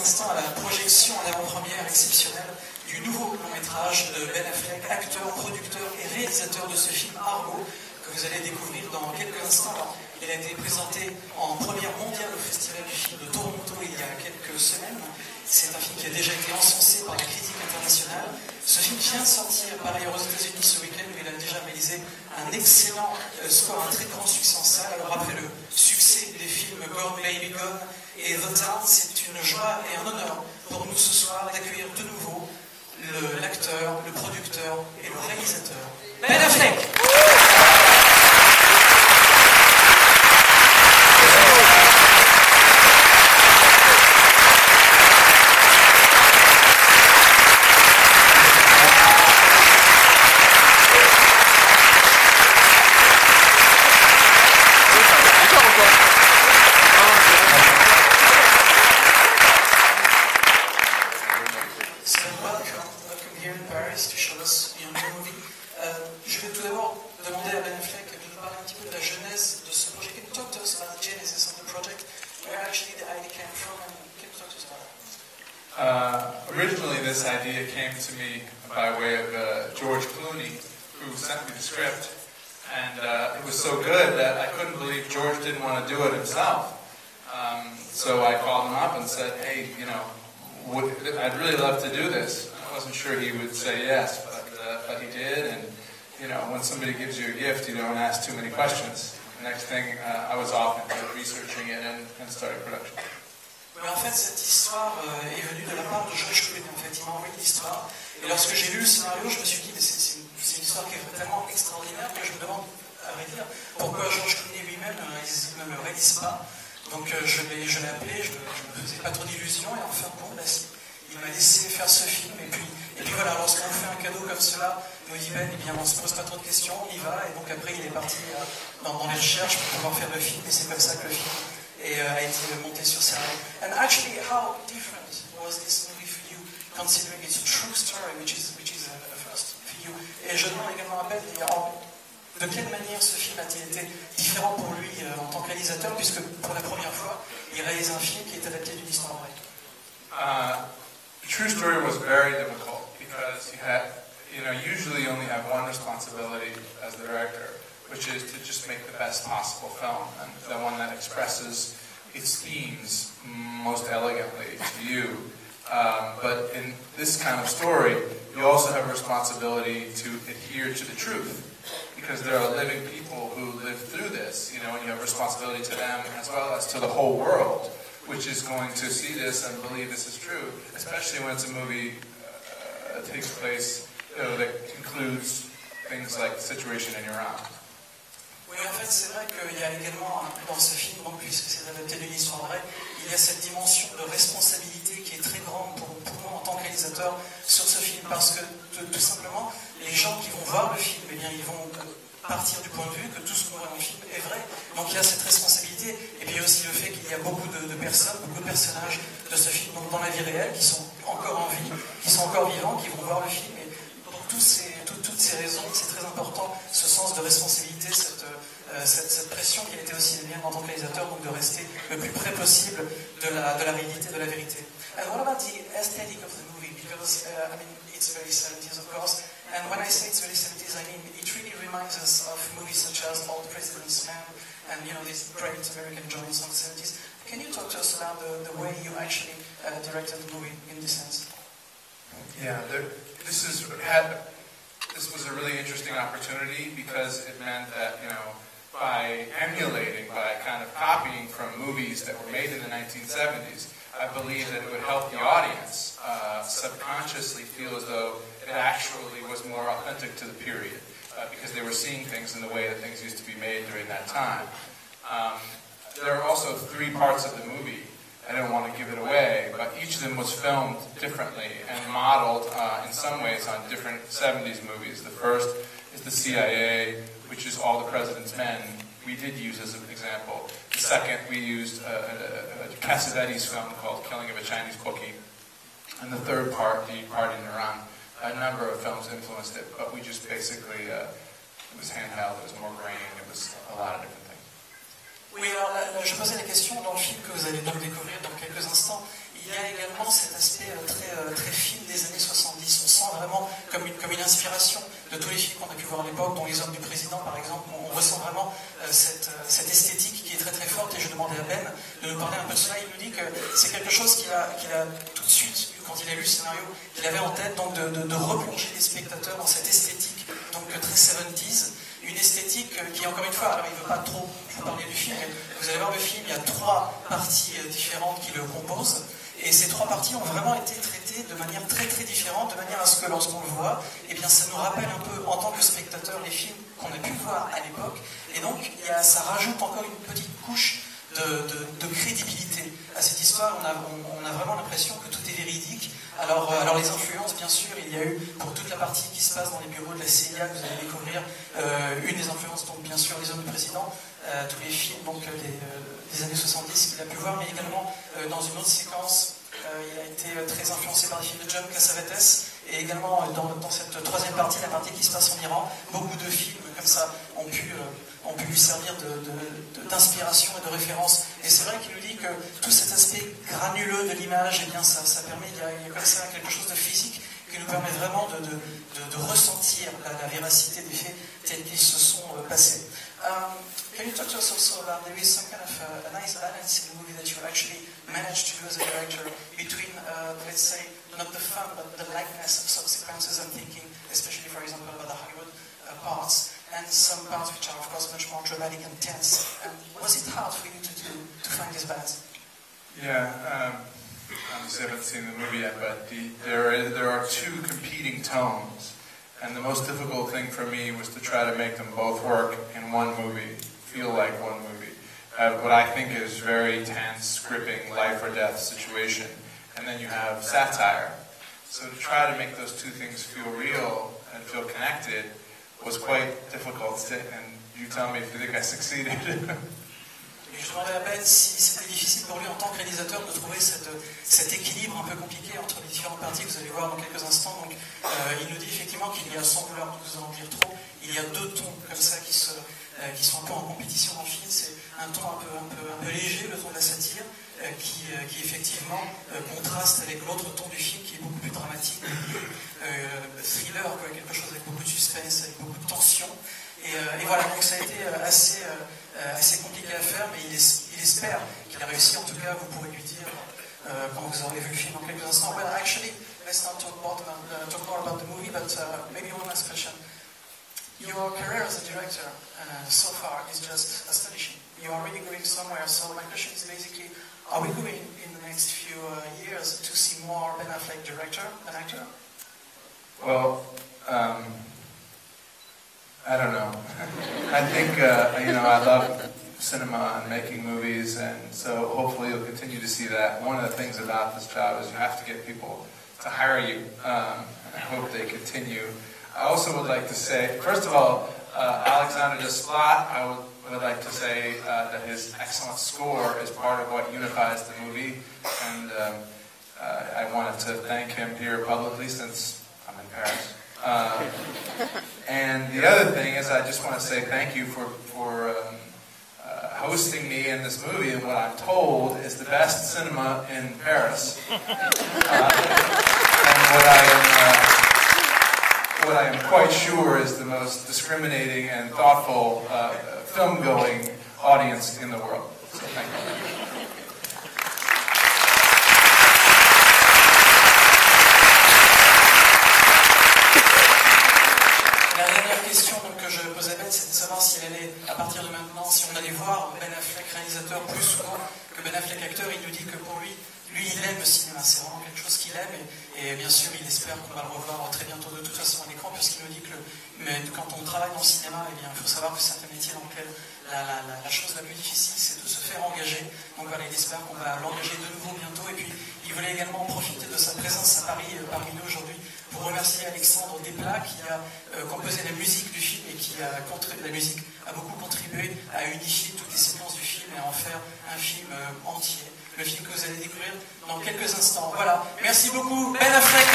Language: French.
Instant à la projection en avant-première exceptionnelle du nouveau long-métrage de Ben Affleck, acteur, producteur et réalisateur de ce film Argo, que vous allez découvrir dans quelques instants. Il a été présenté en première mondiale au Festival du film de Toronto il y a quelques semaines. C'est un film qui a déjà été encensé par la critique internationale. Ce film vient de sortir par ailleurs aux États-Unis ce week-end où il a déjà réalisé un excellent score, un très grand succès en salle. Alors après le succès des films Gone Baby Gone et Avant, c'est une joie et un honneur pour nous ce soir d'accueillir de nouveau l'acteur, le producteur et le réalisateur Ben Affleck. Je vais tout d'abord demander à Ben Affleck de nous parler un petit peu de la genèse de ce projet. Can you talk to us about the genesis of the project, where actually the idea came from, and can you talk to us about it? Originally, this idea came to me by way of George Clooney, who sent me the script, and it was so good that I couldn't believe George didn't want to do it himself. So I called him up and said, "Hey, you know, I'd really love to do this." I wasn't sure he would say yes, but he did, and you know, when somebody gives you a gift, you don't ask too many questions. The next thing, I was off and researching it and started production. Mais en fait, cette histoire est venue de la part de George Clooney. En fait, il m'a envoyé l'histoire. Et lorsque j'ai lu le scénario, je me suis dit, mais c'est une histoire qui est tellement extraordinaire que je me demande, à vrai dire, pourquoi George Clooney lui-même ne le réalise pas. Donc je l'ai appelé, je ne me faisais pas trop d'illusions, et enfin, bon, là, il m'a laissé faire ce film. Et puis voilà, lorsqu'on fait un cadeau comme cela, nous dit Ben, eh bien, on ne se pose pas trop de questions, on y va. Et donc après, il est parti dans les recherches pour pouvoir faire le film. Et c'est comme ça que le film a été monté sur scène. And actually, how different was this movie for you, considering it's a true story, which is a first for you? Et je demande également à Ben, de quelle manière ce film a-t-il été différent pour lui en tant que réalisateur, puisque pour la première fois, il réalise un film qui est adapté d'une histoire vraie. The true story was very difficult because you usually only have one responsibility as the director, which is to just make the best possible film, and the one that expresses its themes most elegantly to you. But in this kind of story, you also have a responsibility to adhere to the truth, because there are living people who live through this, and you have responsibility to them as well as to the whole world, which is going to see this and believe this is true, especially when it's a movie that takes place, that includes things like the situation in Iran. Oui, en fait, c'est vrai qu'il y a également, dans ce film, donc, puisque c'est adapté d'une histoire vraie, il y a cette dimension de responsabilité qui est très grande pour moi en tant que réalisateur sur ce film, parce que tout simplement, les gens qui vont voir le film, eh bien, ils vont partir du point de vue que tout ce qu'on voit dans le film est vrai. Donc il y a cette responsabilité, et puis il y a aussi le fait qu'il y a beaucoup de personnes, beaucoup de personnages de ce film donc dans la vie réelle qui sont encore en vie, qui sont encore vivants, qui vont voir le film. Et pour toutes ces raisons, c'est très important, ce sens de responsabilité, cette pression qu'il était aussi le mien en tant que réalisateur, donc de rester le plus près possible de la réalité, de la vérité. And what about the aesthetic of the movie? Because, I mean, it's very 70s, of course. And when I say it's very 70s, I mean it really reminds us of movies such as All the President's Men and, these great American joints of the 70s. Can you talk to us about the way you actually directed the movie in this sense? Yeah, this was a really interesting opportunity because it meant that, by emulating, by kind of copying from movies that were made in the 1970s, I believe that it would help the audience subconsciously feel as though it actually was more authentic to the period, because they were seeing things in the way that things used to be made during that time. There are also three parts of the movie. I don't want to give it away, but each of them was filmed differently and modeled in some ways on different 70s movies. The first is the CIA, which is All the President's Men. We did use as an example. The second, we used a Cassavetes film called Killing of a Chinese Bookie. And the third part, the part in Iran, a number of films influenced it, but we just basically, it was handheld, it was more grain, it was a lot of different things. Oui, alors là, je posais la question dans le film que vous allez donc découvrir dans quelques instants. il y a également cet aspect très film des années 70. On sent vraiment comme une inspiration de tous les films qu'on a pu voir à l'époque, dont Les Hommes du Président par exemple. On ressent vraiment cette esthétique qui est très forte, et je demandais à Ben de nous parler un peu de cela. Il nous dit que c'est quelque chose qu'il a tout de suite, quand il a lu le scénario, qu'il avait en tête, donc de replonger les spectateurs dans cette esthétique donc très 70s, une esthétique qui, encore une fois, alors il ne veut pas trop vous parler du film, mais vous allez voir le film, il y a 3 parties différentes qui le composent, et ces 3 parties ont vraiment été traitées de manière très différente, de manière à ce que lorsqu'on le voit, eh bien ça nous rappelle un peu, en tant que spectateur, les films qu'on a pu voir à l'époque, et donc ça rajoute encore une petite couche de crédibilité à cette histoire. On a vraiment l'impression que tout est véridique. Alors les influences, bien sûr, il y a eu, pour toute la partie qui se passe dans les bureaux de la CIA, que vous allez découvrir, une des influences, donc bien sûr Les Hommes du Président, tous les films donc, des années 70 qu'il a pu voir, mais également dans une autre séquence, il a été très influencé par les films de John Cassavetes, et également dans cette 3e partie, la partie qui se passe en Iran, beaucoup de films comme ça ont pu lui servir d'inspiration et de référence. Et c'est vrai qu'il nous dit que tout cet aspect granuleux de l'image, eh bien ça permet, il y a comme ça quelque chose de physique qui nous permet vraiment de ressentir la véracité des faits tels qu'ils se sont passés. Can you talk to us also about, there is some kind of a nice balance in the movie that you actually managed to do as a director between, let's say, not the fun, but the lightness of some sequences. I'm thinking, especially, for example, about the Hollywood parts, and some parts which are, of course, much more dramatic and tense. And was it hard for you to find this balance? Yeah, obviously I haven't seen the movie yet, but there are 2 competing tones. And the most difficult thing for me was to try to make them both work in one movie, feel like one movie. What I think is very tense, gripping, life or death situation. And then you have satire. So to try to make those 2 things feel real and feel connected was quite difficult. And you tell me if you think I succeeded. Et je demandais à Ben si c'était difficile pour lui en tant que réalisateur de trouver cet équilibre un peu compliqué entre les différentes parties que vous allez voir dans quelques instants. Donc, il nous dit effectivement qu'il y a, sans vouloir vous en dire trop, il y a 2 tons comme ça qui sont un peu en compétition dans le film. C'est un ton un peu léger, le ton de la satire, qui effectivement contraste avec l'autre ton du film qui est beaucoup plus dramatique, thriller, quoi, quelque chose avec beaucoup de suspense, avec beaucoup de tension. Et voilà, donc ça a été assez compliqué à faire, mais il espère qu'il a réussi. En tout cas, vous pourrez lui dire quand vous aurez vu le film dans quelques instants. Well, actually, let's not talk more about the movie, but maybe one last question. Your career as a director so far is just astonishing. You are really going somewhere. So my question is basically, are we going in the next few years to see more Ben Affleck director than actor? Well, I don't know. I think, I love cinema and making movies, and so hopefully you'll continue to see that. One of the things about this job is you have to get people to hire you, and I hope they continue. I also would like to say, first of all, Alexander Desplat, I would like to say that his excellent score is part of what unifies the movie, and I wanted to thank him here publicly since I'm in Paris. And the other thing is, I just want to say thank you for hosting me in this movie, and what I'm told is the best cinema in Paris. And what I am quite sure is the most discriminating and thoughtful film-going audience in the world. So thank you. La dernière question donc, que je posais à Ben, c'était de savoir s'il allait, à partir de maintenant, si on allait voir Ben Affleck réalisateur plus souvent que Ben Affleck acteur. Il nous dit que pour lui, il aime le cinéma, c'est vraiment quelque chose qu'il aime, et bien sûr il espère qu'on va le revoir très bientôt de toute façon à l'écran, puisqu'il nous dit que quand on travaille dans le cinéma, eh bien, il faut savoir que c'est un métier dans lequel la chose la plus difficile, c'est de se faire engager. Donc voilà, il espère qu'on va l'engager de nouveau bientôt, et puis il voulait également profiter de sa présence à Paris parmi nous aujourd'hui pour remercier Alexandre Desplat qui a composé la musique du film et qui a contribué, la musique a beaucoup contribué à unifier toutes les séquences du film et à en faire un film entier. Le film que vous allez découvrir dans quelques instants. Voilà, merci beaucoup Ben Affleck.